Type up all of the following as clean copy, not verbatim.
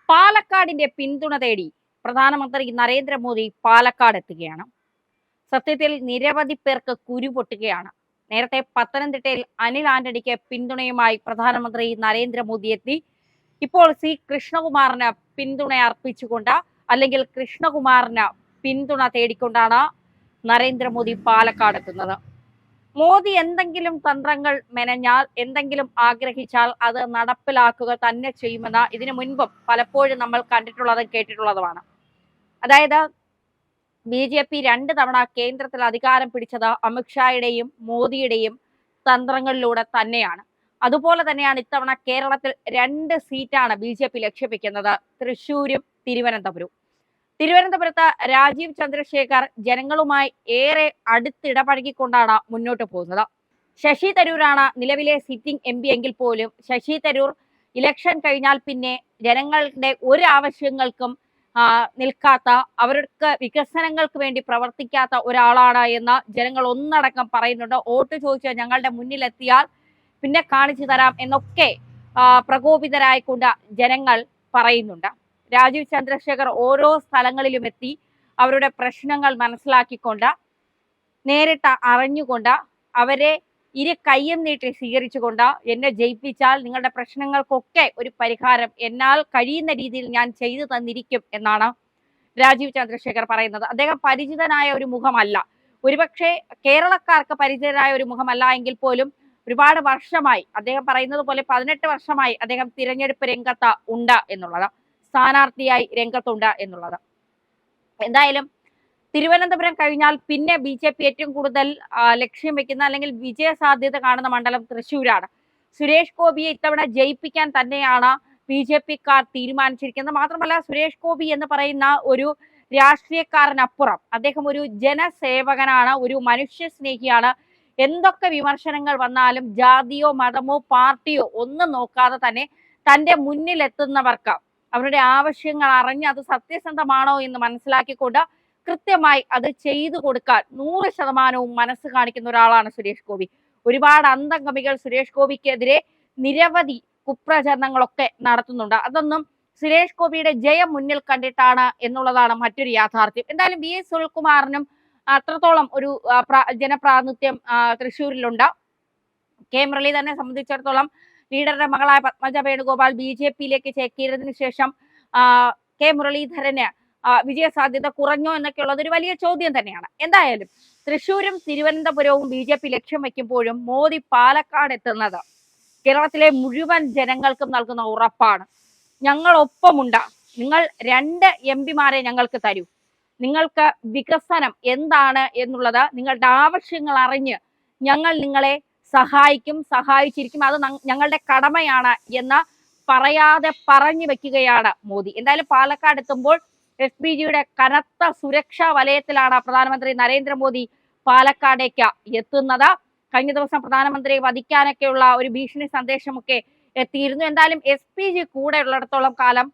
പാലക്കാടിന്റെ പിന്തുണ തേടി പ്രധാനമന്ത്രി നരേന്ദ്രമോദി പാലക്കാട് എത്തുകയാണ്. സത്യത്തിൽ നിരവധി പേർക്ക് കുരുപൊട്ടുകയാണ്. നേരത്തെ പത്തനംതിട്ടയിൽ അനിൽ ആന്റണിക്ക് പിന്തുണയുമായി പ്രധാനമന്ത്രി നരേന്ദ്രമോദി എത്തി. ഇപ്പോൾ സി കൃഷ്ണകുമാറിന് പിന്തുണ അർപ്പിച്ചുകൊണ്ട് അല്ലെങ്കിൽ കൃഷ്ണകുമാറിന് പിന്തുണ തേടിക്കൊണ്ടാണ് നരേന്ദ്രമോദി പാലക്കാട് എത്തുന്നത്. മോദി എന്തെങ്കിലും തന്ത്രങ്ങൾ മെനഞ്ഞാൽ, എന്തെങ്കിലും ആഗ്രഹിച്ചാൽ അത് നടപ്പിലാക്കുക തന്നെ ചെയ്യുമെന്ന് ഇതിനു മുൻപും പലപ്പോഴും നമ്മൾ കണ്ടിട്ടുള്ളതും കേട്ടിട്ടുള്ളതുമാണ്. അതായത് BJP 2 തവണ കേന്ദ്രത്തിൽ അധികാരം പിടിച്ചത് അമിത്ഷായുടെയും മോദിയുടെയും തന്ത്രങ്ങളിലൂടെ തന്നെയാണ്. അതുപോലെ തന്നെയാണ് ഇത്തവണ കേരളത്തിൽ 2 സീറ്റാണ് BJP ലക്ഷ്യം വെക്കുന്നത്, തൃശ്ശൂരും തിരുവനന്തപുരവും. തിരുവനന്തപുരത്ത് രാജീവ് ചന്ദ്രശേഖർ ജനങ്ങളുമായി ഏറെ അടുത്തിടപഴകിക്കൊണ്ടാണ് മുന്നോട്ട് പോകുന്നത്. ശശി തരൂരാണ് നിലവിലെ സിറ്റിംഗ് MP എങ്കിൽ പോലും ശശി തരൂർ ഇലക്ഷൻ കഴിഞ്ഞാൽ പിന്നെ ജനങ്ങളുടെ ഒരു ആവശ്യങ്ങൾക്കും നിൽക്കാത്ത, അവർക്ക് വികസനങ്ങൾക്ക് വേണ്ടി പ്രവർത്തിക്കാത്ത ഒരാളാണ് എന്ന് ജനങ്ങൾ ഒന്നടക്കം പറയുന്നുണ്ട്. വോട്ട് ചോദിച്ചാൽ ഞങ്ങളുടെ മുന്നിലെത്തിയാൽ പിന്നെ കാണിച്ചു തരാം എന്നൊക്കെ പ്രകോപിതരായിക്കൊണ്ട് ജനങ്ങൾ പറയുന്നുണ്ട്. രാജീവ് ചന്ദ്രശേഖർ ഓരോ സ്ഥലങ്ങളിലും എത്തി അവരുടെ പ്രശ്നങ്ങൾ മനസ്സിലാക്കിക്കൊണ്ട്, നേരിട്ട് അറിഞ്ഞുകൊണ്ട്, അവരെ ഇരു കയ്യും നീട്ടി സ്വീകരിച്ചുകൊണ്ട് എന്നെ ജയിപ്പിച്ചാൽ നിങ്ങളുടെ പ്രശ്നങ്ങൾക്കൊക്കെ ഒരു പരിഹാരം എന്നാൽ കഴിയുന്ന രീതിയിൽ ഞാൻ ചെയ്തു തന്നിരിക്കും എന്നാണ് രാജീവ് ചന്ദ്രശേഖർ പറയുന്നത്. അദ്ദേഹം പരിചിതനായ ഒരു മുഖമല്ല, ഒരുപക്ഷെ കേരളക്കാർക്ക് പരിചിതനായ ഒരു മുഖമല്ല എങ്കിൽ പോലും ഒരുപാട് വർഷമായി, അദ്ദേഹം പറയുന്നത് പോലെ 18 വർഷമായി അദ്ദേഹം തിരഞ്ഞെടുപ്പ് രംഗത്ത് ഉണ്ട് എന്നുള്ളത്, സ്ഥാനാർത്ഥിയായി രംഗത്തുണ്ട് എന്നുള്ളത്. എന്തായാലും തിരുവനന്തപുരം കഴിഞ്ഞാൽ പിന്നെ BJP ഏറ്റവും കൂടുതൽ ലക്ഷ്യം വെക്കുന്ന അല്ലെങ്കിൽ വിജയ സാധ്യത കാണുന്ന മണ്ഡലം തൃശ്ശൂരാണ്. സുരേഷ് ഗോപിയെ ഇത്തവണ ജയിപ്പിക്കാൻ തന്നെയാണ് BJPക്കാർ തീരുമാനിച്ചിരിക്കുന്നത്. മാത്രമല്ല, സുരേഷ് ഗോപി എന്ന് പറയുന്ന ഒരു രാഷ്ട്രീയക്കാരനപ്പുറം അദ്ദേഹം ഒരു ജനസേവകനാണ്, ഒരു മനുഷ്യ സ്നേഹിയാണ്. എന്തൊക്കെ വിമർശനങ്ങൾ വന്നാലും ജാതിയോ മതമോ പാർട്ടിയോ ഒന്നും നോക്കാതെ തന്നെ തന്റെ മുന്നിലെത്തുന്നവർക്ക് അവരുടെ ആവശ്യങ്ങൾ അറിഞ്ഞ് അത് സത്യസന്ധമാണോ എന്ന് മനസ്സിലാക്കിക്കൊണ്ട് കൃത്യമായി അത് ചെയ്തു കൊടുക്കാൻ 100% മനസ്സ് കാണിക്കുന്ന ഒരാളാണ് സുരേഷ് ഗോപി. ഒരുപാട് അന്തംഗമികൾ സുരേഷ് ഗോപിക്കെതിരെ നിരവധി കുപ്രചരണങ്ങളൊക്കെ നടത്തുന്നുണ്ട്. അതൊന്നും സുരേഷ് ഗോപിയുടെ ജയം മുന്നിൽ കണ്ടിട്ടാണ് എന്നുള്ളതാണ് മറ്റൊരു യാഥാർത്ഥ്യം. എന്തായാലും VS സുനിൽകുമാറിനും അത്രത്തോളം ഒരു ജനപ്രാതിനിധ്യം തൃശ്ശൂരിലുണ്ട്. കെ മുരളി തന്നെ സംബന്ധിച്ചിടത്തോളം ലീഡറുടെ മകളായ പത്മജ വേണുഗോപാൽ BJPയിലേക്ക് ചേക്കേറിയതിനു ശേഷം കെ മുരളീധരന് വിജയസാധ്യത കുറഞ്ഞോ എന്നൊക്കെയുള്ളത് ഒരു വലിയ ചോദ്യം തന്നെയാണ്. എന്തായാലും തൃശ്ശൂരും തിരുവനന്തപുരവും BJP ലക്ഷ്യം വയ്ക്കുമ്പോഴും മോദി പാലക്കാട് എത്തുന്നത് കേരളത്തിലെ മുഴുവൻ ജനങ്ങൾക്കും നൽകുന്ന ഉറപ്പാണ്. ഞങ്ങൾ ഒപ്പമുണ്ട്, നിങ്ങൾ 2 MP-മാരെ ഞങ്ങൾക്ക് തരൂ, നിങ്ങൾക്ക് വികസനം എന്താണ് എന്നുള്ളത് നിങ്ങളുടെ ആവശ്യങ്ങൾ അറിഞ്ഞ് ഞങ്ങൾ നിങ്ങളെ സഹായിക്കും, സഹായിച്ചിരിക്കും, അത് ഞങ്ങളുടെ കടമയാണ് എന്ന് പറയാതെ പറഞ്ഞു വെക്കുകയാണ് മോദി. എന്തായാലും പാലക്കാട് എത്തുമ്പോൾ SPGയുടെ കനത്ത സുരക്ഷാ വലയത്തിലാണ് പ്രധാനമന്ത്രി നരേന്ദ്രമോദി പാലക്കാടേക്ക് എത്തുന്നത്. കഴിഞ്ഞ ദിവസം പ്രധാനമന്ത്രിയെ വധിക്കാനൊക്കെയുള്ള ഒരു ഭീഷണി സന്ദേശമൊക്കെ എത്തിയിരുന്നു. എന്തായാലും SPG കൂടെ ഉള്ളിടത്തോളം കാലം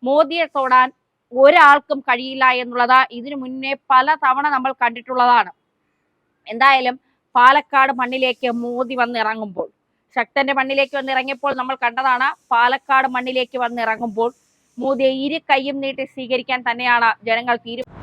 മോദിയെ തൊടാൻ ഒരാൾക്കും കഴിയില്ല എന്നുള്ളത് ഇതിനു മുന്നേ പല തവണ നമ്മൾ കണ്ടിട്ടുള്ളതാണ്. എന്തായാലും പാലക്കാട് മണ്ണിലേക്ക് മോദി വന്നിറങ്ങുമ്പോൾ, ശക്തന്റെ മണ്ണിലേക്ക് വന്നിറങ്ങിയപ്പോൾ നമ്മൾ കണ്ടതാണ്, പാലക്കാട് മണ്ണിലേക്ക് വന്നിറങ്ങുമ്പോൾ മോദിയെ ഇരു കൈയും നീട്ടി സ്വീകരിക്കാൻ തന്നെയാണ് ജനങ്ങൾ തീരുമാനിച്ചത്.